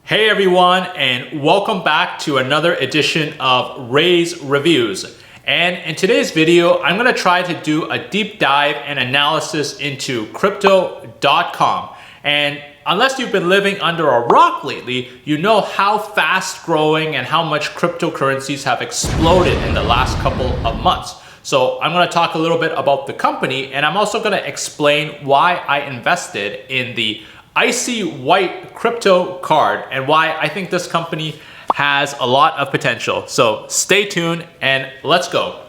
Hey everyone, and welcome back to another edition of Ray's Reviews. And in today's video, I'm going to try to do a deep dive and analysis into Crypto.com. And unless you've been living under a rock lately, you know how fast growing and how much cryptocurrencies have exploded in the last couple of months. So I'm going to talk a little bit about the company, and I'm also going to explain why I invested in the Icy White crypto card and why I think this company has a lot of potential. So stay tuned and let's go.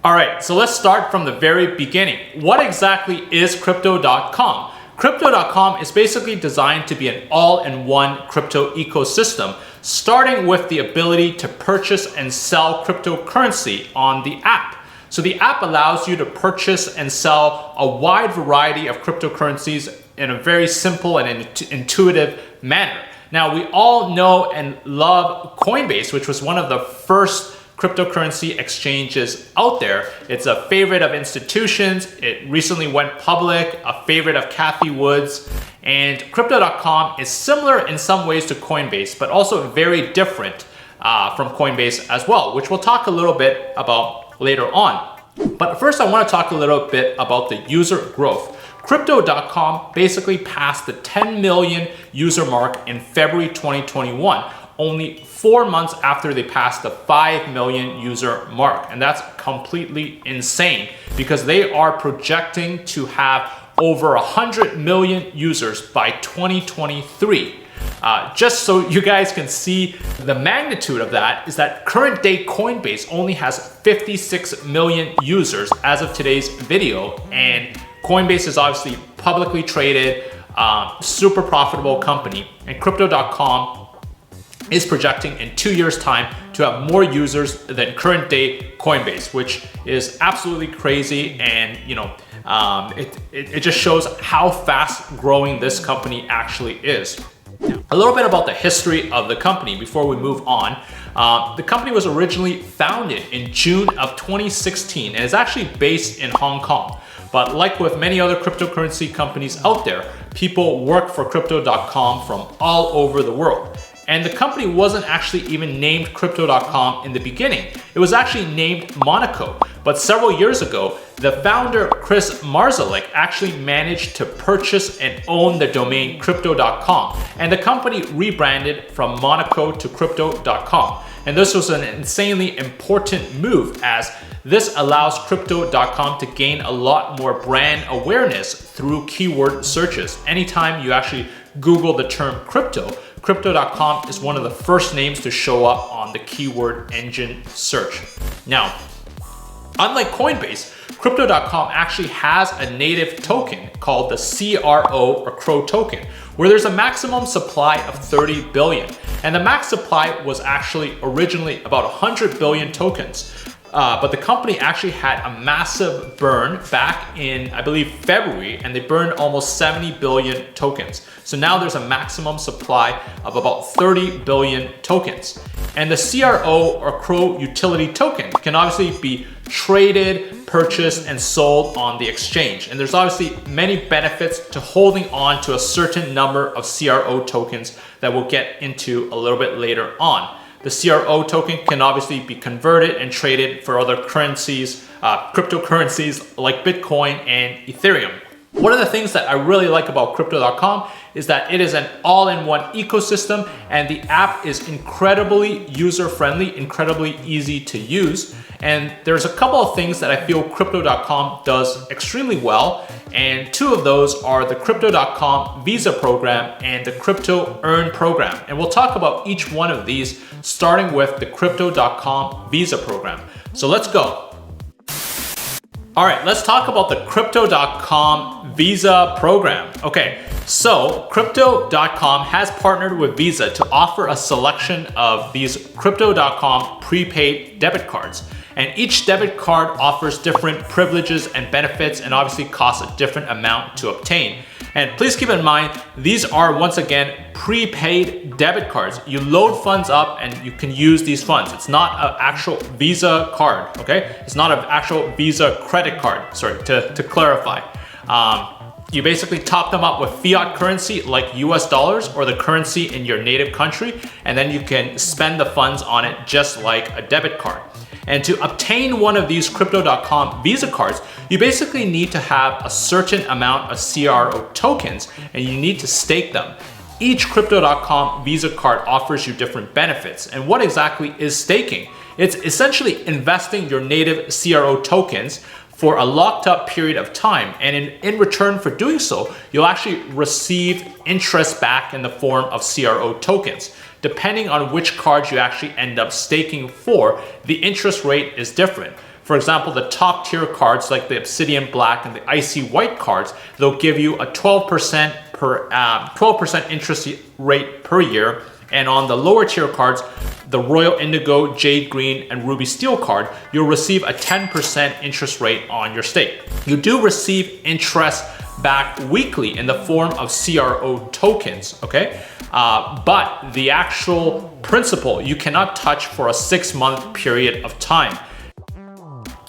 All right, so let's start from the very beginning. What exactly is Crypto.com? Crypto.com is basically designed to be an all-in-one crypto ecosystem, starting with the ability to purchase and sell cryptocurrency on the app. So the app allows you to purchase and sell a wide variety of cryptocurrencies in a very simple and intuitive manner. Now, we all know and love Coinbase, which was one of the first cryptocurrency exchanges out there. It's a favorite of institutions. It recently went public, a favorite of Cathie Wood's. And Crypto.com is similar in some ways to Coinbase, but also very different from Coinbase as well, which we'll talk a little bit about later on. But first, I want to talk a little bit about the user growth. Crypto.com basically passed the 10 million user mark in February 2021, only 4 months after they passed the 5 million user mark. And that's completely insane because they are projecting to have over 100 million users by 2023. Just so you guys can see the magnitude of that is that current day Coinbase only has 56 million users as of today's video, and Coinbase is obviously publicly traded, super profitable company, and Crypto.com is projecting in 2 years time to have more users than current day Coinbase, which is absolutely crazy. And it just shows how fast growing this company actually is. A little bit about the history of the company before we move on. The company was originally founded in June of 2016 and is actually based in Hong Kong. But like with many other cryptocurrency companies out there, people work for Crypto.com from all over the world. And the company wasn't actually even named Crypto.com in the beginning. It was actually named Monaco. But several years ago, the founder, Chris Marszalek, actually managed to purchase and own the domain Crypto.com. And the company rebranded from Monaco to Crypto.com. And this was an insanely important move, as this allows Crypto.com to gain a lot more brand awareness through keyword searches. Anytime you actually Google the term crypto, Crypto.com is one of the first names to show up on the keyword engine search. Now, unlike Coinbase, Crypto.com actually has a native token called the CRO Token, where there's a maximum supply of 30 billion. And the max supply was actually originally about 100 billion tokens. But the company actually had a massive burn back in, I believe, February, and they burned almost 70 billion tokens. So now there's a maximum supply of about 30 billion tokens. And the CRO utility token can obviously be traded, purchased, and sold on the exchange. And there's obviously many benefits to holding on to a certain number of CRO tokens that we'll get into a little bit later on. The CRO token can obviously be converted and traded for other currencies, cryptocurrencies like Bitcoin and Ethereum. One of the things that I really like about Crypto.com is that it is an all-in-one ecosystem, and the app is incredibly user-friendly, incredibly easy to use. And there's a couple of things that I feel Crypto.com does extremely well, and two of those are the Crypto.com Visa program and the Crypto Earn program. And we'll talk about each one of these, starting with the Crypto.com Visa program. So let's go. All right, let's talk about the Crypto.com Visa program. Okay, so Crypto.com has partnered with Visa to offer a selection of these Crypto.com prepaid debit cards. And each debit card offers different privileges and benefits, and obviously costs a different amount to obtain. And please keep in mind, these are once again prepaid debit cards. You load funds up and you can use these funds. It's not an actual Visa card, okay? It's not an actual Visa credit card, sorry, to clarify. You basically top them up with fiat currency like US dollars or the currency in your native country, and then you can spend the funds on it just like a debit card. And to obtain one of these Crypto.com Visa cards, you basically need to have a certain amount of CRO tokens and you need to stake them. Each Crypto.com Visa card offers you different benefits. And what exactly is staking? It's essentially investing your native CRO tokens for a locked up period of time. And in return for doing so, you'll actually receive interest back in the form of CRO tokens. Depending on which cards you actually end up staking for, the interest rate is different. For example, the top tier cards like the Obsidian Black and the Icy White cards, they'll give you a 12% interest rate per year. And on the lower tier cards, the Royal Indigo, Jade Green, and Ruby Steel card, you'll receive a 10% interest rate on your stake. You do receive interest back weekly in the form of CRO tokens, okay? But the actual principal, you cannot touch for a 6-month period of time.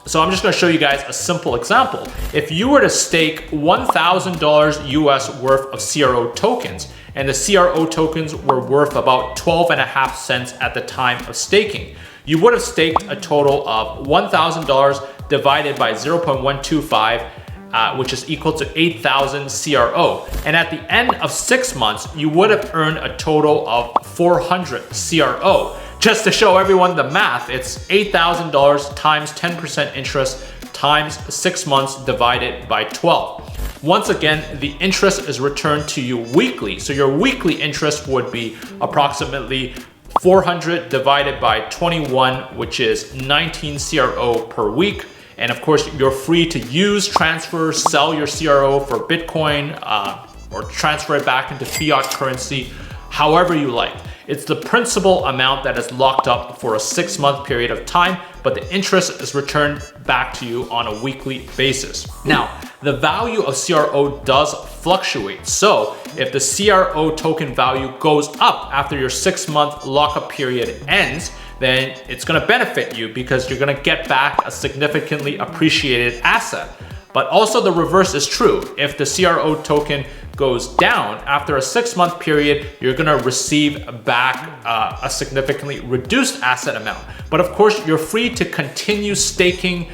So I'm just gonna show you guys a simple example. If you were to stake $1,000 US worth of CRO tokens, and the CRO tokens were worth about 12.5 cents at the time of staking, you would have staked a total of $1,000 divided by 0.125, which is equal to 8,000 CRO. And at the end of 6 months, you would have earned a total of 400 CRO. Just to show everyone the math, it's $8,000 times 10% interest times 6 months divided by 12. Once again, the interest is returned to you weekly. So your weekly interest would be approximately 400 divided by 21, which is 19 CRO per week. And of course, you're free to use, transfer, sell your CRO for Bitcoin, or transfer it back into fiat currency, however you like. It's the principal amount that is locked up for a 6-month period of time, but the interest is returned back to you on a weekly basis. Now, the value of CRO does fluctuate. So if the CRO token value goes up after your 6-month lockup period ends, then it's gonna benefit you because you're gonna get back a significantly appreciated asset. But also the reverse is true. If the CRO token goes down after a 6-month period, you're gonna receive back a significantly reduced asset amount. But of course, you're free to continue staking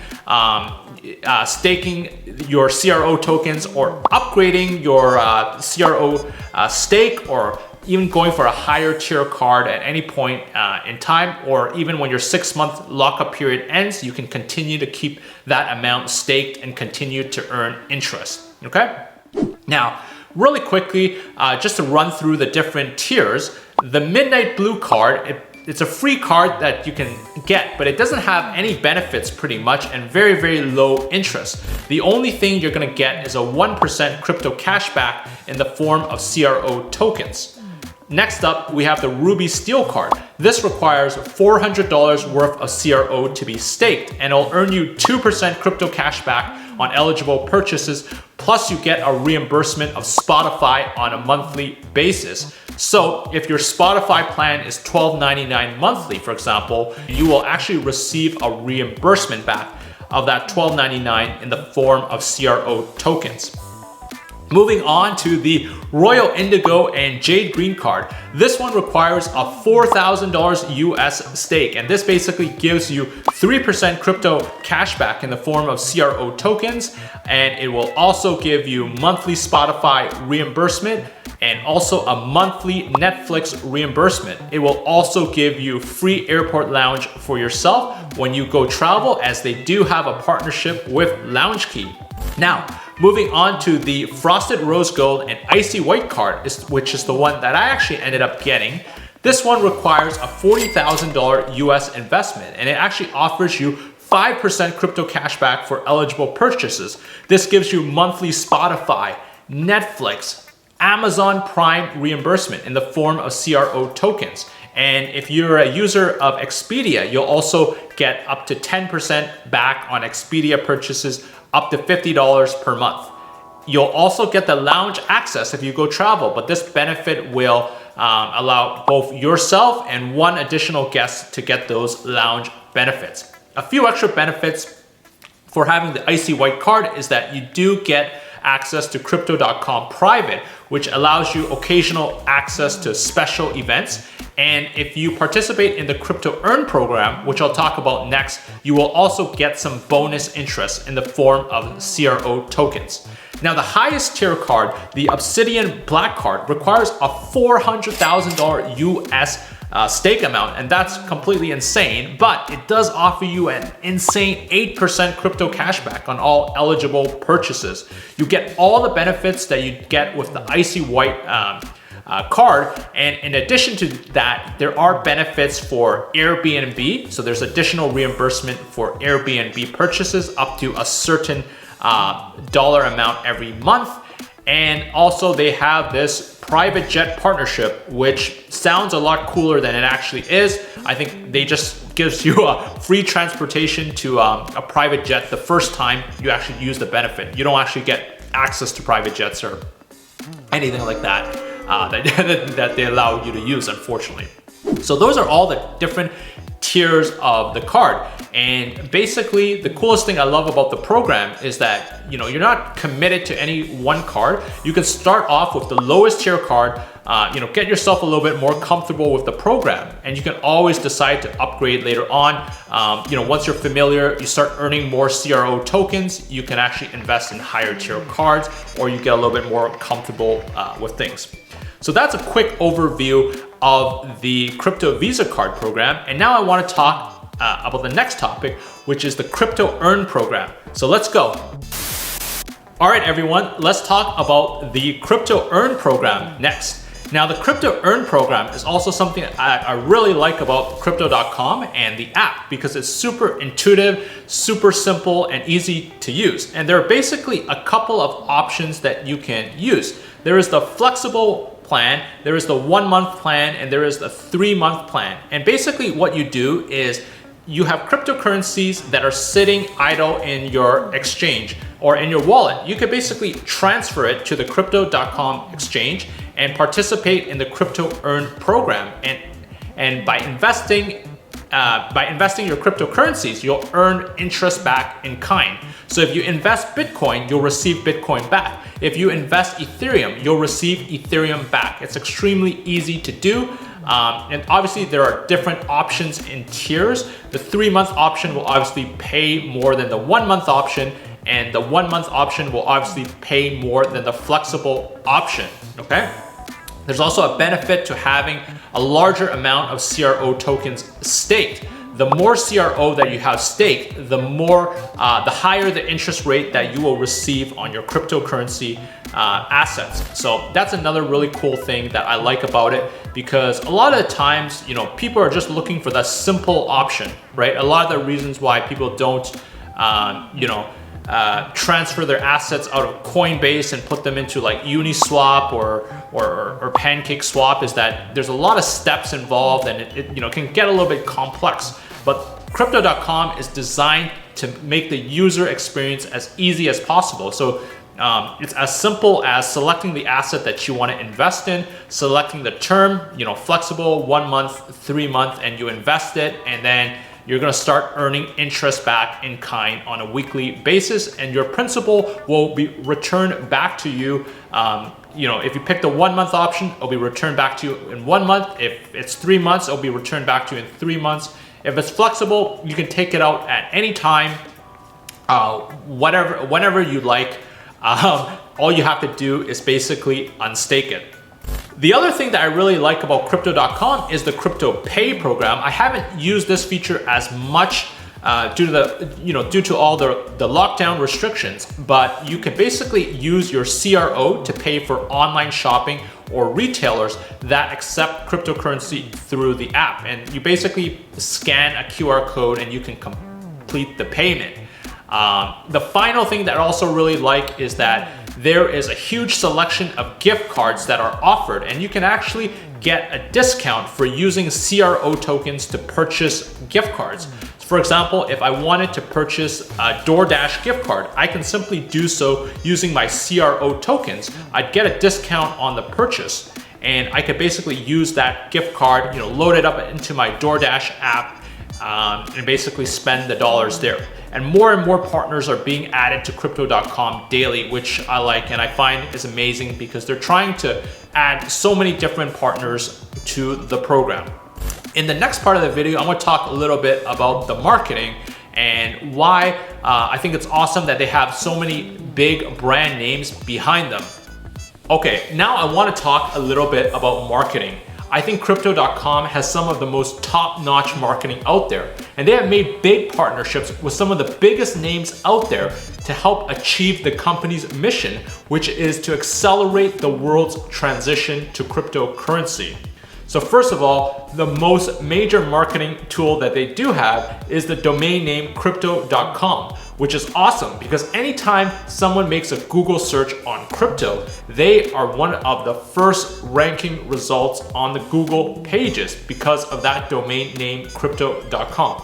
your CRO tokens or upgrading your CRO stake, or even going for a higher tier card at any point in time, or even when your 6-month lockup period ends, you can continue to keep that amount staked and continue to earn interest, okay? Now, really quickly, just to run through the different tiers, the Midnight Blue card, it's a free card that you can get, but it doesn't have any benefits pretty much and very, very low interest. The only thing you're gonna get is a 1% crypto cashback in the form of CRO tokens. Next up, we have the Ruby Steel card. This requires $400 worth of CRO to be staked, and it'll earn you 2% crypto cashback on eligible purchases, plus you get a reimbursement of Spotify on a monthly basis. So if your Spotify plan is $12.99 monthly, for example, you will actually receive a reimbursement back of that $12.99 in the form of CRO tokens. Moving on to the Royal Indigo and Jade Green card. This one requires a $4,000 US stake, and this basically gives you 3% crypto cashback in the form of CRO tokens, and it will also give you monthly Spotify reimbursement and also a monthly Netflix reimbursement. It will also give you free airport lounge for yourself when you go travel, as they do have a partnership with LoungeKey. Now, moving on to the Frosted Rose Gold and Icy White card, which is the one that I actually ended up getting. This one requires a $40,000 US investment, and it actually offers you 5% crypto cashback for eligible purchases. This gives you monthly Spotify, Netflix, Amazon Prime reimbursement in the form of CRO tokens. And if you're a user of Expedia, you'll also get up to 10% back on Expedia purchases up to $50 per month. You'll also get the lounge access if you go travel, but this benefit will allow both yourself and one additional guest to get those lounge benefits. A few extra benefits for having the Icy White Card is that you do get access to Crypto.com Private, which allows you occasional access to special events. And if you participate in the Crypto Earn program, which I'll talk about next, you will also get some bonus interest in the form of CRO tokens. Now, the highest tier card, the Obsidian Black Card, requires a $400,000 US stake amount, and that's completely insane, but it does offer you an insane 8% crypto cashback on all eligible purchases. You get all the benefits that you get with the Icy White card, and in addition to that, there are benefits for Airbnb, so there's additional reimbursement for Airbnb purchases up to a certain dollar amount every month. And also they have this private jet partnership, which sounds a lot cooler than it actually is. I think they just gives you a free transportation to a private jet the first time you actually use the benefit. You don't actually get access to private jets or anything like that that they allow you to use, unfortunately. So those are all the different tiers of the card. And basically the coolest thing I love about the program is that, you're not committed to any one card. You can start off with the lowest tier card, get yourself a little bit more comfortable with the program, and you can always decide to upgrade later on. Once you're familiar, you start earning more CRO tokens, you can actually invest in higher tier cards, or you get a little bit more comfortable with things. So that's a quick overview of the Crypto Visa Card program. And now I want to talk about the next topic, which is the Crypto Earn program. So let's go. All right, everyone, let's talk about the Crypto Earn program next. Now, the Crypto Earn program is also something I really like about Crypto.com and the app, because it's super intuitive, super simple, and easy to use. And there are basically a couple of options that you can use. There is the flexible plan, there is the 1 month plan, and there is the 3 month plan. And basically what you do is you have cryptocurrencies that are sitting idle in your exchange or in your wallet. You could basically transfer it to the Crypto.com exchange and participate in the Crypto Earn program. And by investing your cryptocurrencies, you'll earn interest back in kind. So if you invest Bitcoin, you'll receive Bitcoin back. If you invest Ethereum, you'll receive Ethereum back. It's extremely easy to do. And obviously there are different options in tiers. The 3 month option will obviously pay more than the 1 month option, and the 1 month option will obviously pay more than the flexible option, okay? There's also a benefit to having a larger amount of CRO tokens staked. The more CRO that you have staked, the higher the interest rate that you will receive on your cryptocurrency assets. So that's another really cool thing that I like about it, because a lot of the times, people are just looking for that simple option, right? A lot of the reasons why people don't, transfer their assets out of Coinbase and put them into like Uniswap or Pancake Swap is that there's a lot of steps involved, and it can get a little bit complex. But Crypto.com is designed to make the user experience as easy as possible. So it's as simple as selecting the asset that you want to invest in, selecting the term, flexible, 1 month, 3 month, and you invest it, and then you're going to start earning interest back in kind on a weekly basis, and your principal will be returned back to you. If you pick the 1 month option, it'll be returned back to you in 1 month. If it's 3 months, it'll be returned back to you in 3 months. If it's flexible, you can take it out at any time, whenever you like. All you have to do is basically unstake it. The other thing that I really like about Crypto.com is the Crypto Pay program. I haven't used this feature as much due to all the lockdown restrictions, but you can basically use your CRO to pay for online shopping or retailers that accept cryptocurrency through the app. And you basically scan a QR code and you can complete the payment. The final thing that I also really like is that there is a huge selection of gift cards that are offered, and you can actually get a discount for using CRO tokens to purchase gift cards. For example, if I wanted to purchase a DoorDash gift card, I can simply do so using my CRO tokens. I'd get a discount on the purchase, and I could basically use that gift card, load it up into my DoorDash app, and basically spend the dollars there. And more partners are being added to Crypto.com daily, which I like and I find is amazing because they're trying to add so many different partners to the program. In the next part of the video, I'm going to talk a little bit about the marketing and why I think it's awesome that they have so many big brand names behind them. Okay, now I want to talk a little bit about marketing. I think Crypto.com has some of the most top-notch marketing out there, and they have made big partnerships with some of the biggest names out there to help achieve the company's mission, which is to accelerate the world's transition to cryptocurrency. So first of all, the most major marketing tool that they do have is the domain name Crypto.com, which is awesome because anytime someone makes a Google search on crypto, they are one of the first ranking results on the Google pages because of that domain name Crypto.com.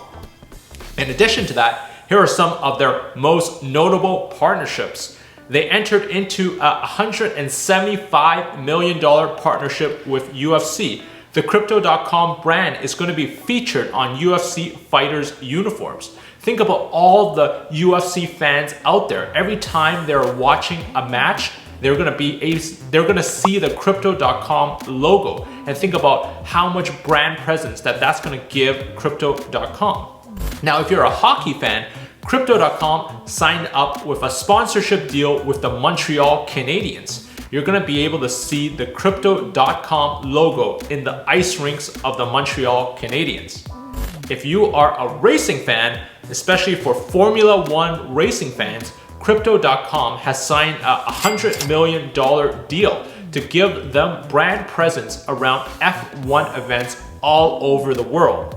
In addition to that, here are some of their most notable partnerships. They entered into a $175 million partnership with UFC. The Crypto.com brand is going to be featured on UFC fighters' uniforms. Think about all the UFC fans out there. Every time they're watching a match, they're going to see the Crypto.com logo, and think about how much brand presence that's going to give Crypto.com. Now, if you're a hockey fan, Crypto.com signed up with a sponsorship deal with the Montreal Canadiens. You're going to be able to see the Crypto.com logo in the ice rinks of the Montreal Canadiens. If you are a racing fan, especially for Formula One racing fans, Crypto.com has signed a $100 million deal to give them brand presence around F1 events all over the world.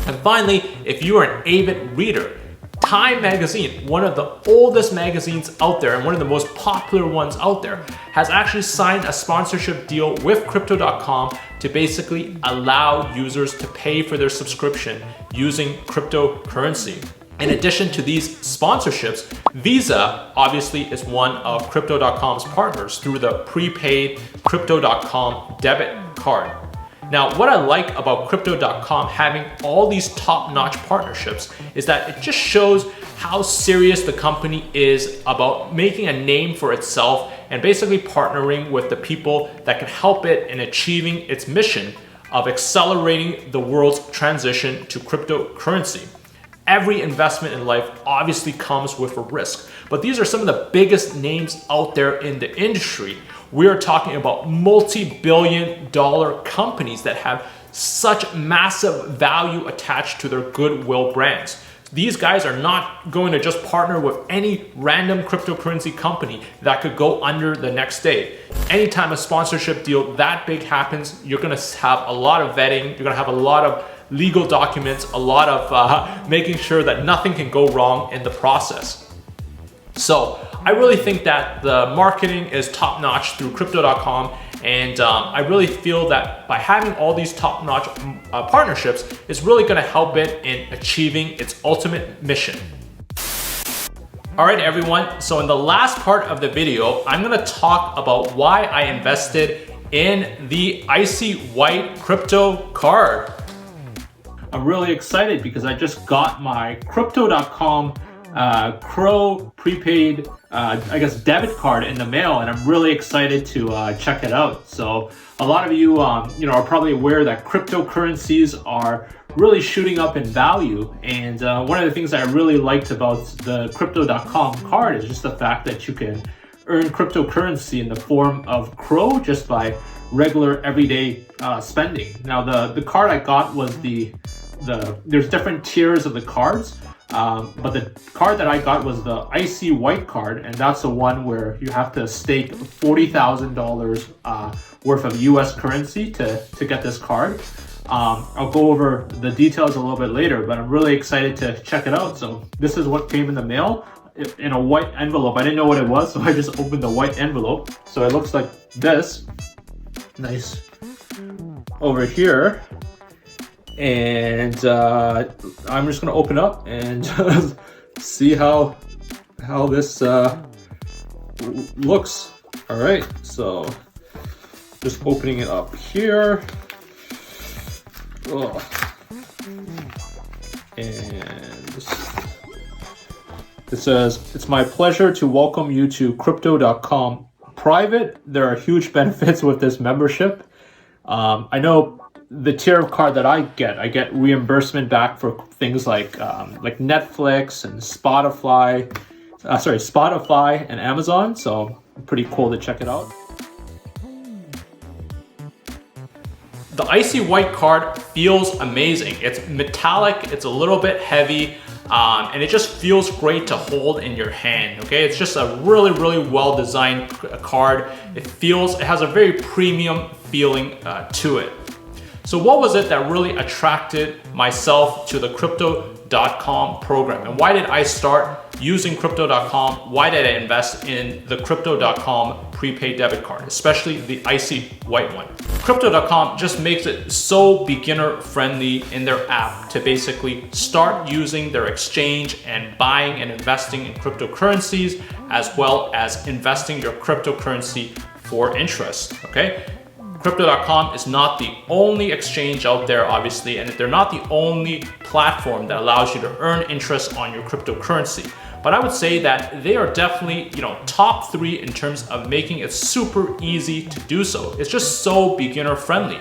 And finally, if you are an avid reader, Time magazine, one of the oldest magazines out there and one of the most popular ones out there, has actually signed a sponsorship deal with Crypto.com to basically allow users to pay for their subscription using cryptocurrency. In addition to these sponsorships, Visa obviously is one of Crypto.com's partners through the prepaid Crypto.com debit card. Now, what I like about Crypto.com having all these top-notch partnerships is that it just shows how serious the company is about making a name for itself and basically partnering with the people that can help it in achieving its mission of accelerating the world's transition to cryptocurrency. Every investment in life obviously comes with a risk, but these are some of the biggest names out there in the industry. We are talking about multi-billion-dollar companies that have such massive value attached to their goodwill brands. These guys are not going to just partner with any random cryptocurrency company that could go under the next day. Anytime a sponsorship deal that big happens, you're going to have a lot of vetting, you're going to have a lot of legal documents, a lot of making sure that nothing can go wrong in the process. So I really think that the marketing is top-notch through Crypto.com, and I really feel that by having all these top-notch partnerships, it's really going to help it in achieving its ultimate mission. All right, everyone. So in the last part of the video, I'm going to talk about why I invested in the Icy White crypto card. I'm really excited because I just got my Crypto.com CRO prepaid, debit card in the mail, and I'm really excited to check it out. So a lot of you, are probably aware that cryptocurrencies are really shooting up in value. And one of the things that I really liked about the Crypto.com card is just the fact that you can earn cryptocurrency in the form of CRO just by regular everyday spending. Now the card I got was there's different tiers of the cards. But the card that I got was the Icy White Card, and that's the one where you have to stake $40,000 worth of US currency to get this card. I'll go over the details a little bit later, but I'm really excited to check it out. So this is what came in the mail. in a white envelope. I didn't know what it was, so I just opened the white envelope. So it looks like this. Nice. Over here. And I'm just gonna open up and see how this looks. All right, so just opening it up here. Oh. And it says, "It's my pleasure to welcome you to Crypto.com Private. There are huge benefits with this membership. I know the tier of card that I get reimbursement back for things like Netflix and Spotify and Amazon. So pretty cool to check it out." The Icy White Card feels amazing. It's metallic, it's a little bit heavy, and it just feels great to hold in your hand, okay? It's just a really, really well-designed card. It has a very premium feeling to it. So what was it that really attracted myself to the Crypto.com program? And why did I start using Crypto.com? Why did I invest in the Crypto.com prepaid debit card, especially the Icy White one? Crypto.com just makes it so beginner friendly in their app to basically start using their exchange and buying and investing in cryptocurrencies, as well as investing your cryptocurrency for interest, okay? Crypto.com is not the only exchange out there, obviously, and they're not the only platform that allows you to earn interest on your cryptocurrency. But I would say that they are definitely, top 3 in terms of making it super easy to do so. It's just so beginner friendly.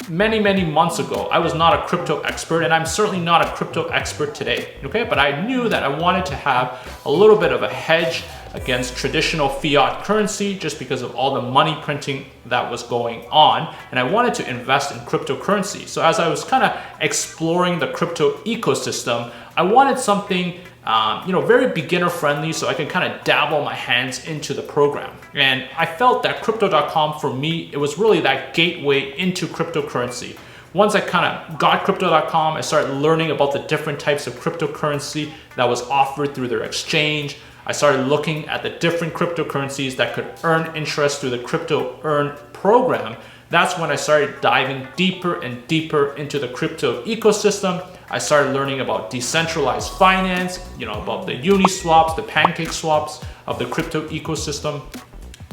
Many months ago, I was not a crypto expert, and I'm certainly not a crypto expert today, okay? But I knew that I wanted to have a little bit of a hedge against traditional fiat currency just because of all the money printing that was going on, and I wanted to invest in cryptocurrency. So as I was kind of exploring the crypto ecosystem, I wanted something very beginner friendly so I can kind of dabble my hands into the program. And I felt that Crypto.com, for me, it was really that gateway into cryptocurrency. Once I kind of got Crypto.com, I started learning about the different types of cryptocurrency that was offered through their exchange. I started looking at the different cryptocurrencies that could earn interest through the Crypto Earn program. That's when I started diving deeper and deeper into the crypto ecosystem. I started learning about decentralized finance, about the Uniswaps, the pancake swaps of the crypto ecosystem.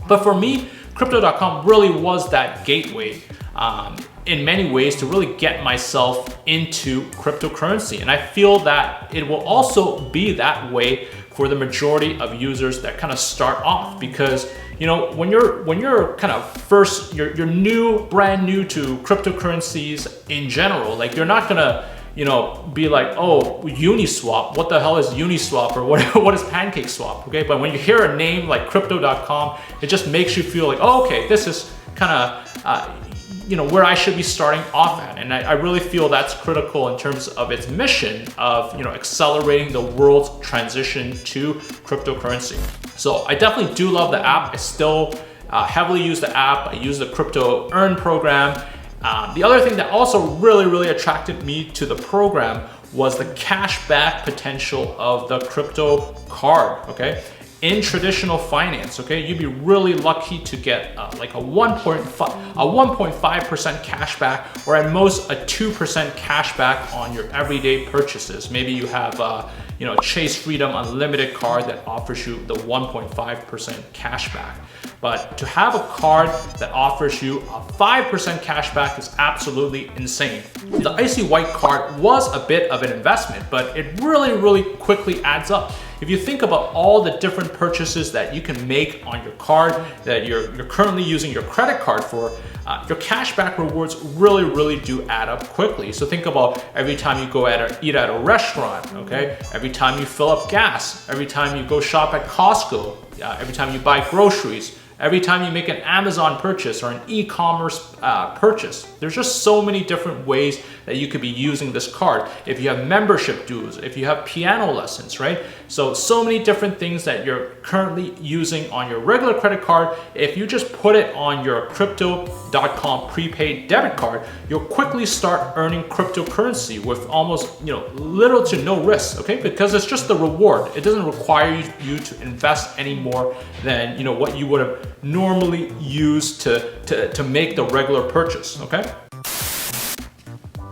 But for me, Crypto.com really was that gateway in many ways to really get myself into cryptocurrency. And I feel that it will also be that way for the majority of users that kind of start off, because when you're kind of first, you're brand new to cryptocurrencies in general, like you're not gonna be like, oh, Uniswap, what the hell is Uniswap, or what is pancake swap, okay? But when you hear a name like Crypto.com, it just makes you feel like, oh, okay, this is kind of where I should be starting off at. And I really feel that's critical in terms of its mission of accelerating the world's transition to cryptocurrency. So I definitely do love the app. I still heavily use the app. I use the Crypto Earn program. The other thing that also really attracted me to the program was the cashback potential of the crypto card, okay? In traditional finance, okay, you'd be really lucky to get like a 1.5% cashback, or at most a 2% cashback on your everyday purchases. Maybe you have Chase Freedom Unlimited card that offers you the 1.5% cashback. But to have a card that offers you a 5% cashback is absolutely insane. The Icy White Card was a bit of an investment, but it really quickly adds up. If you think about all the different purchases that you can make on your card that you're currently using your credit card for, your cashback rewards really do add up quickly. So think about every time you go eat at a restaurant, okay? Every time you fill up gas, every time you go shop at Costco, every time you buy groceries, every time you make an Amazon purchase or an e-commerce purchase. There's just so many different ways that you could be using this card. If you have membership dues, if you have piano lessons, right? So many different things that you're currently using on your regular credit card. If you just put it on your Crypto.com prepaid debit card, you'll quickly start earning cryptocurrency with almost, little to no risk, okay? Because it's just the reward. It doesn't require you to invest any more than, what you would have normally used to make the regular purchase, okay?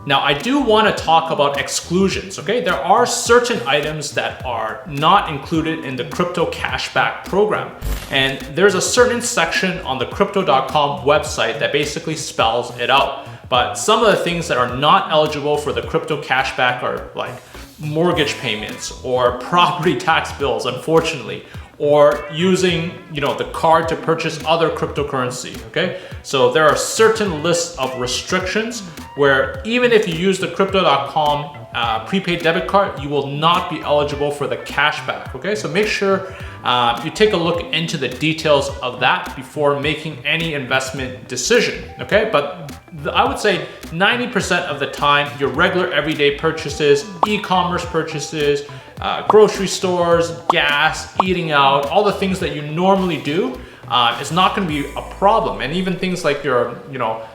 Now, I do want to talk about exclusions, okay? There are certain items that are not included in the crypto cashback program. And there's a certain section on the Crypto.com website that basically spells it out. But some of the things that are not eligible for the crypto cashback are like mortgage payments or property tax bills, unfortunately, or using the card to purchase other cryptocurrency, okay? So there are certain lists of restrictions where even if you use the Crypto.com prepaid debit card, you will not be eligible for the cashback, okay? So make sure you take a look into the details of that before making any investment decision, okay? But I would say 90% of the time, your regular everyday purchases, e-commerce purchases, grocery stores, gas, eating out, all the things that you normally do, is not going to be a problem. And even things like your,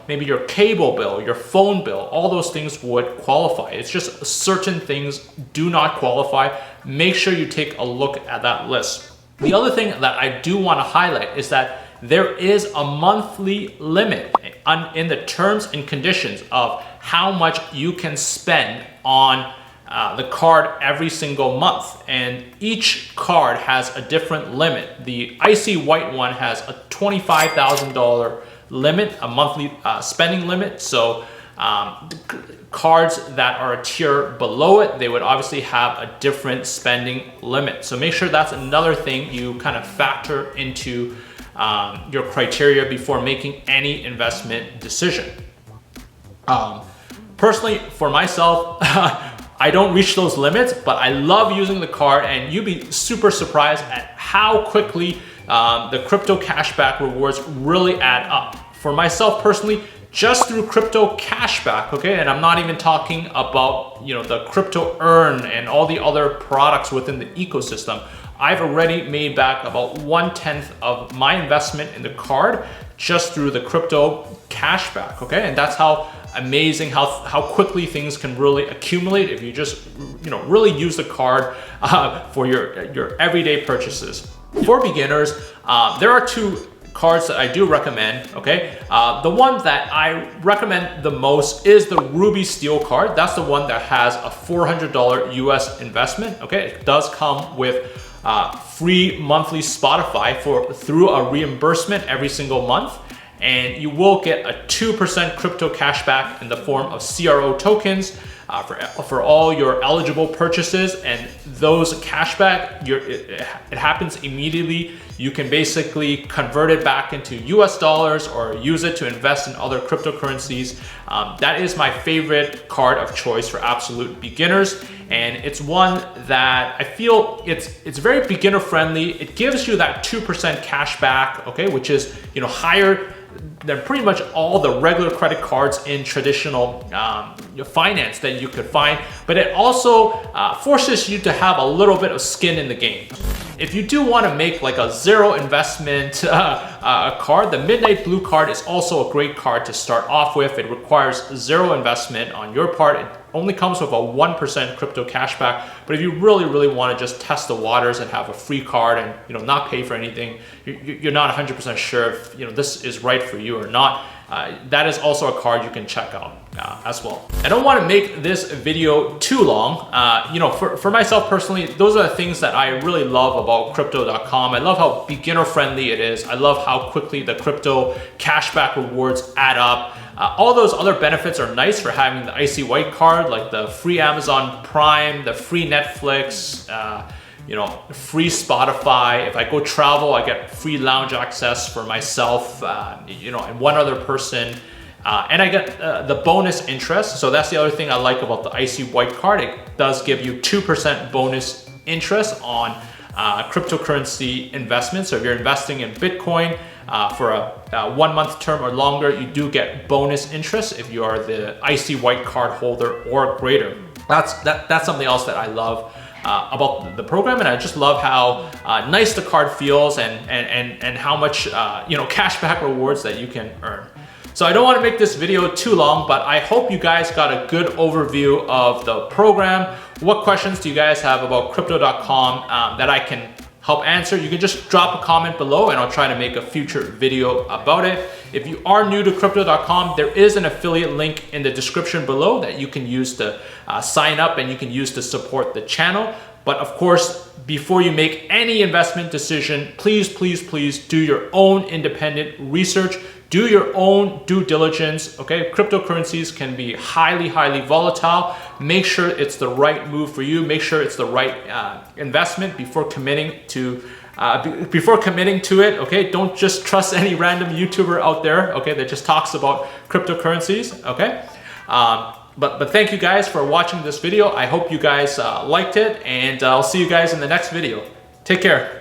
maybe your cable bill, your phone bill, all those things would qualify. It's just certain things do not qualify. Make sure you take a look at that list. The other thing that I do want to highlight is that there is a monthly limit in the terms and conditions of how much you can spend on the card every single month, and each card has a different limit. The Icy White one has a $25,000 limit, a monthly spending limit. So cards that are a tier below it, they would obviously have a different spending limit. So make sure that's another thing you kind of factor into your criteria before making any investment decision. Personally, for myself, I don't reach those limits, but I love using the card, and you'd be super surprised at how quickly the crypto cashback rewards really add up. For myself personally, just through crypto cashback, okay, and I'm not even talking about the crypto earn and all the other products within the ecosystem, I've already made back about 1/10 of my investment in the card just through the crypto cashback, okay? And that's how amazing, how quickly things can really accumulate if you just really use the card for your everyday purchases. For beginners, there are two cards that I do recommend, okay? The one that I recommend the most is the Ruby Steel card. That's the one that has a $400 US investment, okay? It does come with free monthly Spotify through a reimbursement every single month. And you will get a 2% crypto cashback in the form of CRO tokens for all your eligible purchases. And those cashback, it happens immediately. You can basically convert it back into US dollars or use it to invest in other cryptocurrencies. That is my favorite card of choice for absolute beginners. And it's one that I feel it's very beginner friendly. It gives you that 2% cashback, okay, which is higher than pretty much all the regular credit cards in traditional finance that you could find, but it also forces you to have a little bit of skin in the game. If you do want to make like a zero investment card, the Midnight Blue card is also a great card to start off with. It requires zero investment on your part. It only comes with a 1% crypto cashback, but if you really want to just test the waters and have a free card and not pay for anything, you're not 100% sure if this is right for you or not, that is also a card you can check out as well. I don't want to make this video too long. For myself personally, those are the things that I really love about Crypto.com. I love how beginner friendly it is. I love how quickly the crypto cashback rewards add up. All those other benefits are nice for having the Icy White card, like the free Amazon Prime, the free Netflix, free Spotify. If I go travel, I get free lounge access for myself, and one other person. And I get the bonus interest. So that's the other thing I like about the Icy White card. It does give you 2% bonus interest on cryptocurrency investments. So if you're investing in Bitcoin for a 1 month term or longer, you do get bonus interest if you are the Icy White Card holder or greater. That's something else that I love about the program, and I just love how nice the card feels and how much cashback rewards that you can earn. So I don't want to make this video too long, but I hope you guys got a good overview of the program. What questions do you guys have about Crypto.com that I can help answer? You can just drop a comment below and I'll try to make a future video about it. If you are new to Crypto.com, there is an affiliate link in the description below that you can use to sign up and you can use to support the channel. But of course, before you make any investment decision, please do your own independent research. Do your own due diligence, okay? Cryptocurrencies can be highly volatile. Make sure it's the right move for you. Make sure it's the right investment before committing to it, okay? Don't just trust any random YouTuber out there, okay, that just talks about cryptocurrencies, okay? But thank you guys for watching this video. I hope you guys liked it, and I'll see you guys in the next video. Take care.